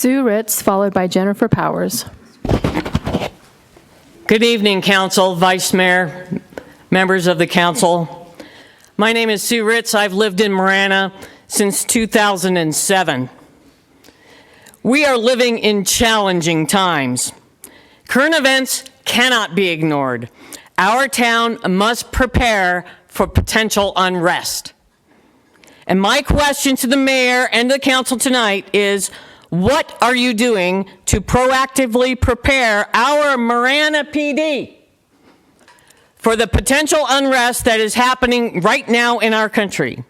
Sue Ritz, followed by Jennifer Powers. Good evening, Council, Vice Mayor, members of the Council. My name is Sue Ritz. I've lived in Marana since 2007. We are living in challenging times. Current events cannot be ignored. Our town must prepare for potential unrest. And my question to the mayor and the council tonight is, what are you doing to proactively prepare our Marana PD for the potential unrest that is happening right now in our country?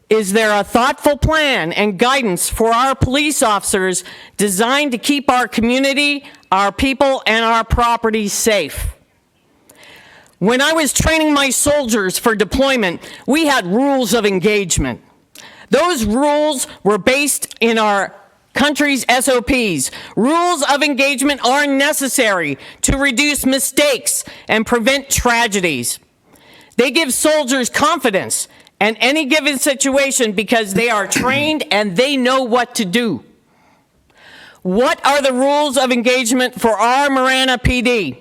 Is there a thoughtful plan and guidance for our police officers designed to keep our community, our people, and our property safe? When I was training my soldiers for deployment, we had rules of engagement. Those rules were based in our country's SOPs. Rules of engagement are necessary to reduce mistakes and prevent tragedies. They give soldiers confidence in any given situation because they are trained and they know what to do. What are the rules of engagement for our Marana PD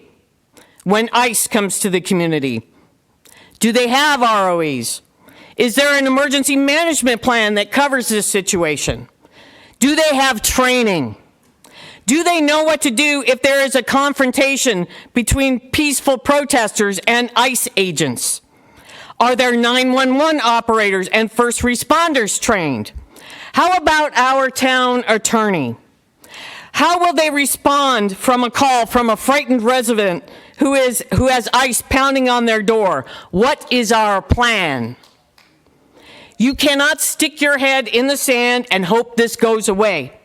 when ICE comes to the community? Do they have ROEs? Is there an emergency management plan that covers this situation? Do they have training? Do they know what to do if there is a confrontation between peaceful protesters and ICE agents? Are there 911 operators and first responders trained? How about our town attorney? How will they respond from a call from a frightened resident who has ICE pounding on their door? What is our plan? You cannot stick your head in the sand and hope this goes away.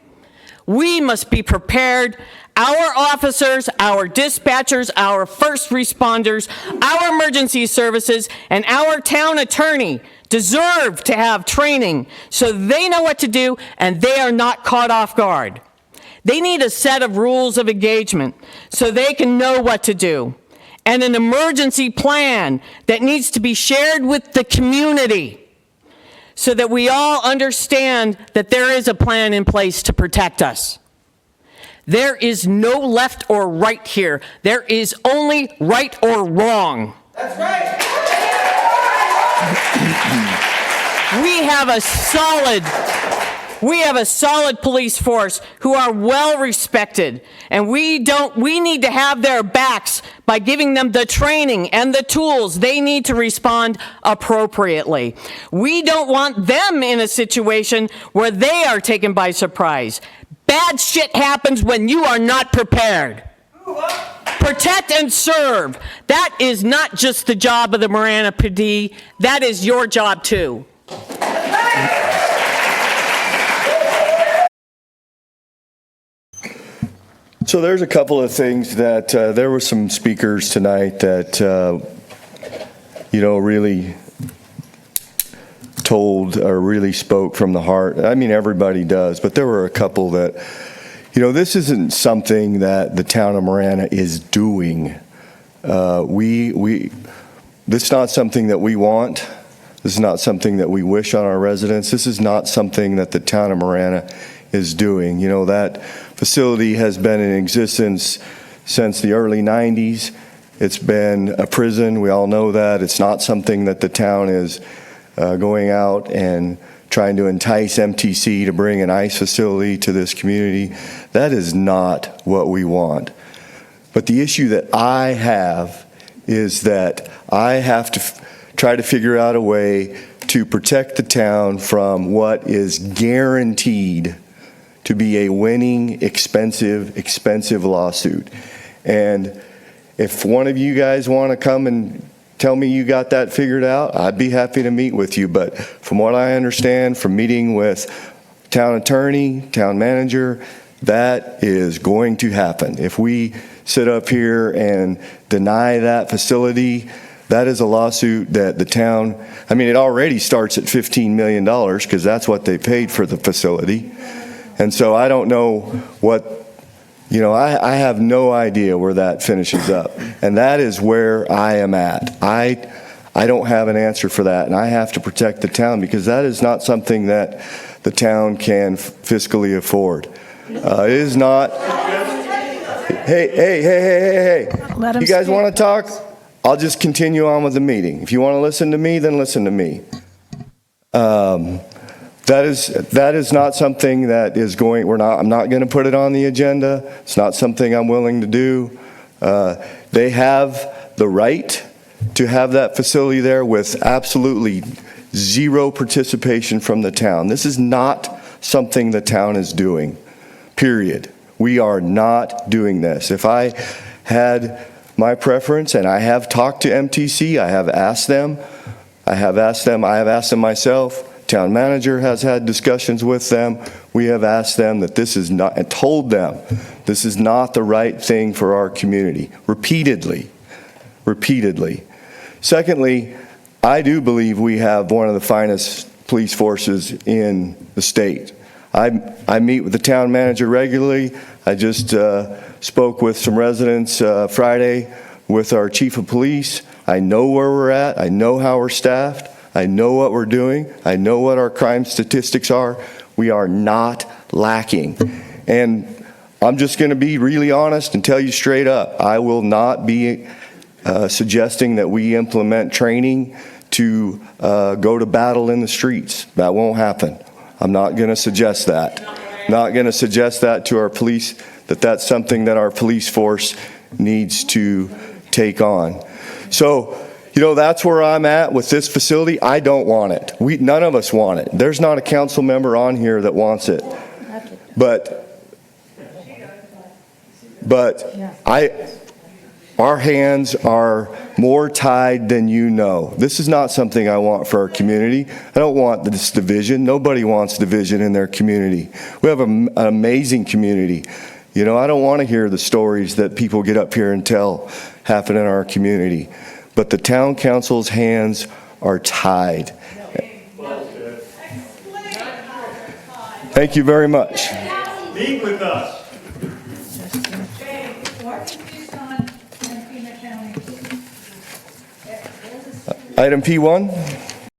We must be prepared. Our officers, our dispatchers, our first responders, our emergency services, and our town attorney deserve to have training so they know what to do and they are not caught off guard. They need a set of rules of engagement so they can know what to do, and an emergency plan that needs to be shared with the community so that we all understand that there is a plan in place to protect us. There is no left or right here. There is only right or wrong. That's right. We have a solid police force who are well respected, and we need to have their backs by giving them the training and the tools they need to respond appropriately. We don't want them in a situation where they are taken by surprise. Bad shit happens when you are not prepared. Protect and serve. That is not just the job of the Marana PD. That is your job too. So there's a couple of things that there were some speakers tonight that really told or really spoke from the heart. I mean, everybody does, but there were a couple that, this isn't something that the town of Marana is doing. This is not something that we want. This is not something that we wish on our residents. This is not something that the town of Marana is doing. That facility has been in existence since the early 90s. It's been a prison. We all know that. It's not something that the town is going out and trying to entice MTC to bring an ICE facility to this community. That is not what we want. But the issue that I have is that I have to try to figure out a way to protect the town from what is guaranteed to be a winning, expensive lawsuit. And if one of you guys want to come and tell me you got that figured out, I'd be happy to meet with you. But from what I understand from meeting with town attorney, town manager, that is going to happen. If we sit up here and deny that facility, that is a lawsuit that the town, it already starts at $15 million because that's what they paid for the facility. And so I don't know what, I have no idea where that finishes up. And that is where I am at. I don't have an answer for that, and I have to protect the town because that is not something that the town can fiscally afford. It is not. Hey. Let him You guys speak. want to talk? I'll just continue on with the meeting. If you want to listen to me, then listen to me. That is not something that is going, I'm not going to put it on the agenda. It's not something I'm willing to do. They have the right to have that facility there with absolutely zero participation from the town. This is not something the town is doing, period. We are not doing this. If I had my preference, and I have talked to MTC, I have asked them myself, town manager has had discussions with them. We have asked them that this is not, and told them this is not the right thing for our community, repeatedly. Secondly, I do believe we have one of the finest police forces in the state. I meet with the town manager regularly. I just spoke with some residents Friday with our chief of police. I know where we're at. I know how we're staffed. I know what we're doing. I know what our crime statistics are. We are not lacking. And I'm just going to be really honest and tell you straight up, I will not be suggesting that we implement training to go to battle in the streets. That won't happen. I'm not going to suggest that. Not going to suggest that to our police, that's something that our police force needs to take on. So, that's where I'm at with this facility. I don't want it. None of us want it. There's not a council member on here that wants it. But our hands are more tied than you know. This is not something I want for our community. I don't want this division. Nobody wants division in their community. We have an amazing community. I don't want to hear the stories that people get up here and tell happen in our community. But the town council's hands are tied. Thank you very much. Meet with us. Item P1.